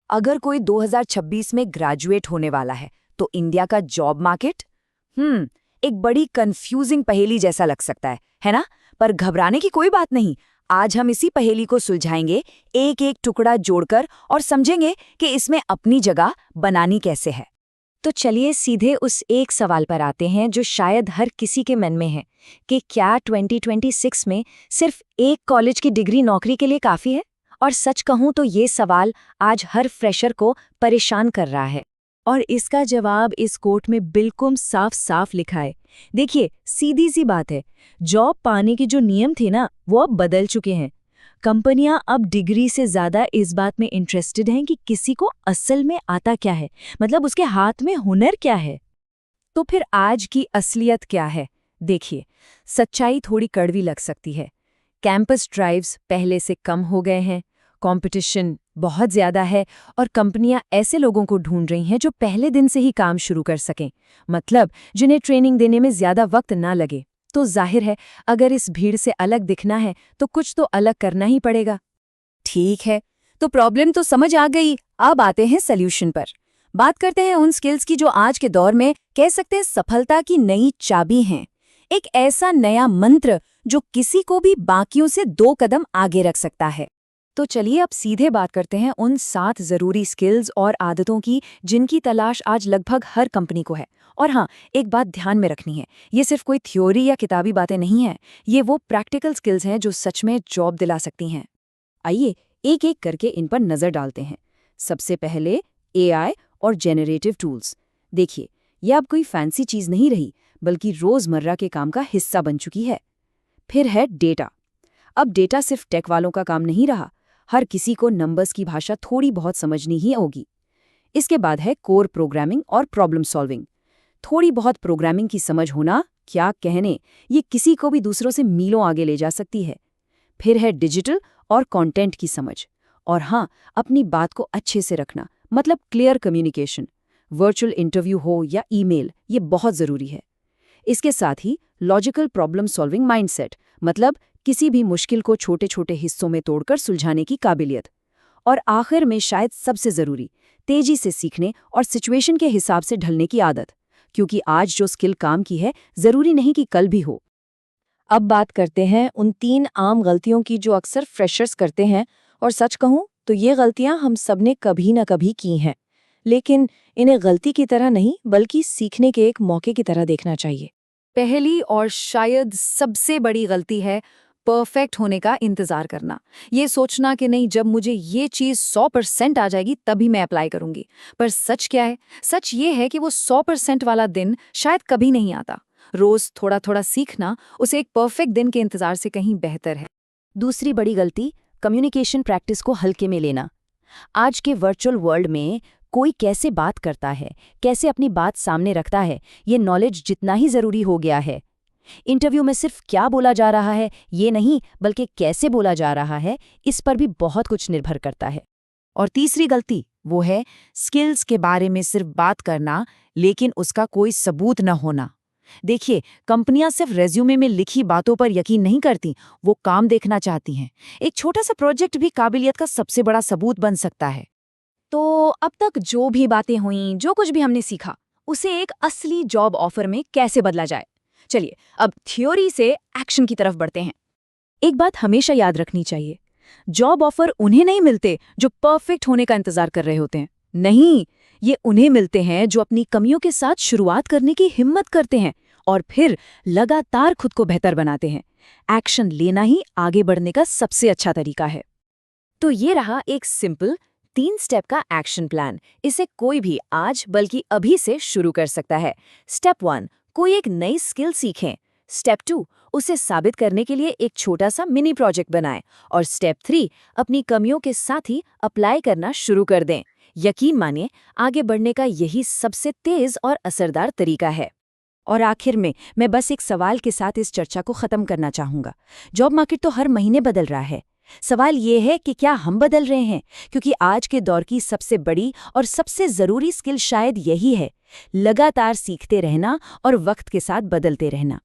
अगर कोई 2026 में ग्रेजुएट होने वाला है तो इंडिया का जॉब मार्केट एक बड़ी कंफ्यूजिंग पहेली जैसा लग सकता है ना? पर घबराने की कोई बात नहीं। आज हम इसी पहेली को सुलझाएंगे, एक एक टुकड़ा जोड़कर, और समझेंगे कि इसमें अपनी जगह बनानी कैसे है। तो चलिए सीधे उस एक सवाल पर आते हैं जो शायद हर किसी के मन में है कि क्या 2026 में सिर्फ एक कॉलेज की डिग्री नौकरी के लिए काफ़ी है? और सच कहूं तो ये सवाल आज हर फ्रेशर को परेशान कर रहा है। और इसका जवाब इस कोट में बिल्कुल साफ साफ लिखा है। देखिए, सीधी सी बात है, जॉब पाने के जो नियम थे ना, वो अब बदल चुके हैं। कंपनियां अब डिग्री से ज़्यादा इस बात में इंटरेस्टेड हैं कि किसी को असल में आता क्या है, मतलब उसके हाथ में हुनर क्या है। तो फिर आज की असलियत क्या है? देखिए, सच्चाई थोड़ी कड़वी लग सकती है। कैंपस ड्राइव्स पहले से कम हो गए हैं, कंपटीशन बहुत ज़्यादा है, और कंपनियां ऐसे लोगों को ढूंढ रही हैं जो पहले दिन से ही काम शुरू कर सकें, मतलब जिन्हें ट्रेनिंग देने में ज़्यादा वक्त ना लगे। तो जाहिर है, अगर इस भीड़ से अलग दिखना है तो कुछ तो अलग करना ही पड़ेगा। ठीक है, तो प्रॉब्लम तो समझ आ गई। अब आते हैं सॉल्यूशन पर। बात करते हैं उन स्किल्स की जो आज के दौर में कह सकते हैं सफलता की नई चाबी हैं। एक ऐसा नया मंत्र जो किसी को भी बाकियों से 2 कदम आगे रख सकता है। तो चलिए अब सीधे बात करते हैं उन 7 ज़रूरी स्किल्स और आदतों की जिनकी तलाश आज लगभग हर कंपनी को है। और हाँ, एक बात ध्यान में रखनी है, ये सिर्फ कोई थ्योरी या किताबी बातें नहीं हैं, ये वो प्रैक्टिकल स्किल्स हैं जो सच में जॉब दिला सकती हैं। आइए एक एक करके इन पर नज़र डालते हैं। सबसे पहले एआई और जेनरेटिव टूल्स। देखिए, यह अब कोई फैंसी चीज़ नहीं रही, बल्कि रोज़मर्रा के काम का हिस्सा बन चुकी है। फिर है डेटा। अब डेटा सिर्फ टेक वालों का काम नहीं रहा, हर किसी को नंबर्स की भाषा थोड़ी बहुत समझनी ही होगी। इसके बाद है कोर प्रोग्रामिंग और प्रॉब्लम सॉल्विंग। थोड़ी बहुत प्रोग्रामिंग की समझ होना, क्या कहने, ये किसी को भी दूसरों से मीलों आगे ले जा सकती है। फिर है डिजिटल और कंटेंट की समझ। और हाँ, अपनी बात को अच्छे से रखना, मतलब क्लियर कम्युनिकेशन। वर्चुअल इंटरव्यू हो या ईमेल, ये बहुत ज़रूरी है। इसके साथ ही लॉजिकल प्रॉब्लम सॉल्विंग माइंडसेट, मतलब किसी भी मुश्किल को छोटे छोटे हिस्सों में तोड़कर सुलझाने की काबिलियत। और आखिर में शायद सबसे ज़रूरी, तेजी से सीखने और सिचुएशन के हिसाब से ढलने की आदत, क्योंकि आज जो स्किल काम की है ज़रूरी नहीं कि कल भी हो। अब बात करते हैं उन 3 आम गलतियों की जो अक्सर फ्रेशर्स करते हैं, और सच कहूं तो ये गलतियां हम सबने कभी न कभी की हैं, लेकिन इन्हें गलती की तरह नहीं बल्कि सीखने के एक मौके की तरह देखना चाहिए। पहली और शायद सबसे बड़ी गलती है परफेक्ट होने का इंतजार करना। ये सोचना कि नहीं, जब मुझे ये चीज़ 100% आ जाएगी तभी मैं अप्लाई करूंगी। पर सच क्या है? सच ये है कि वो 100% वाला दिन शायद कभी नहीं आता। रोज थोड़ा थोड़ा सीखना उसे एक परफेक्ट दिन के इंतजार से कहीं बेहतर है। दूसरी बड़ी गलती, कम्युनिकेशन प्रैक्टिस को हल्के में लेना। आज के वर्चुअल वर्ल्ड में कोई कैसे बात करता है, कैसे अपनी बात सामने रखता है, ये नॉलेज जितना ही ज़रूरी हो गया है। इंटरव्यू में सिर्फ क्या बोला जा रहा है ये नहीं, बल्कि कैसे बोला जा रहा है, इस पर भी बहुत कुछ निर्भर करता है। और तीसरी गलती वो है स्किल्स के बारे में सिर्फ बात करना, लेकिन उसका कोई सबूत न होना। देखिए, कंपनियां सिर्फ रेज्यूमे में लिखी बातों पर यकीन नहीं करती, वो काम देखना चाहती हैं। एक छोटा सा प्रोजेक्ट भी काबिलियत का सबसे बड़ा सबूत बन सकता है। तो अब तक जो भी बातें हुईं, जो कुछ भी हमने सीखा, उसे एक असली जॉब ऑफर में कैसे बदला जाए। चलिए अब थ्योरी से एक्शन की तरफ बढ़ते हैं। एक बात हमेशा याद रखनी चाहिए, जॉब ऑफर उन्हें नहीं मिलते जो परफेक्ट होने का इंतजार कर रहे होते हैं। नहीं, ये उन्हें मिलते हैं जो अपनी कमियों के साथ शुरुआत करने की हिम्मत करते हैं और फिर लगातार खुद को बेहतर बनाते हैं। एक्शन लेना ही आगे बढ़ने का सबसे अच्छा तरीका है। तो ये रहा एक सिंपल 3 स्टेप का एक्शन प्लान। इसे कोई भी आज बल्कि अभी से शुरू कर सकता है। स्टेप 1, कोई एक नई स्किल सीखें। स्टेप 2, उसे साबित करने के लिए एक छोटा सा मिनी प्रोजेक्ट बनाएं। और स्टेप 3, अपनी कमियों के साथ ही अप्लाई करना शुरू कर दें। यकीन मानिए, आगे बढ़ने का यही सबसे तेज और असरदार तरीका है। और आखिर में मैं बस एक सवाल के साथ इस चर्चा को खत्म करना चाहूंगा। जॉब मार्केट तो हर महीने बदल रहा है। सवाल ये है कि क्या हम बदल रहे हैं? क्योंकि आज के दौर की सबसे बड़ी और सबसे ज़रूरी स्किल शायद यही है, लगातार सीखते रहना और वक्त के साथ बदलते रहना।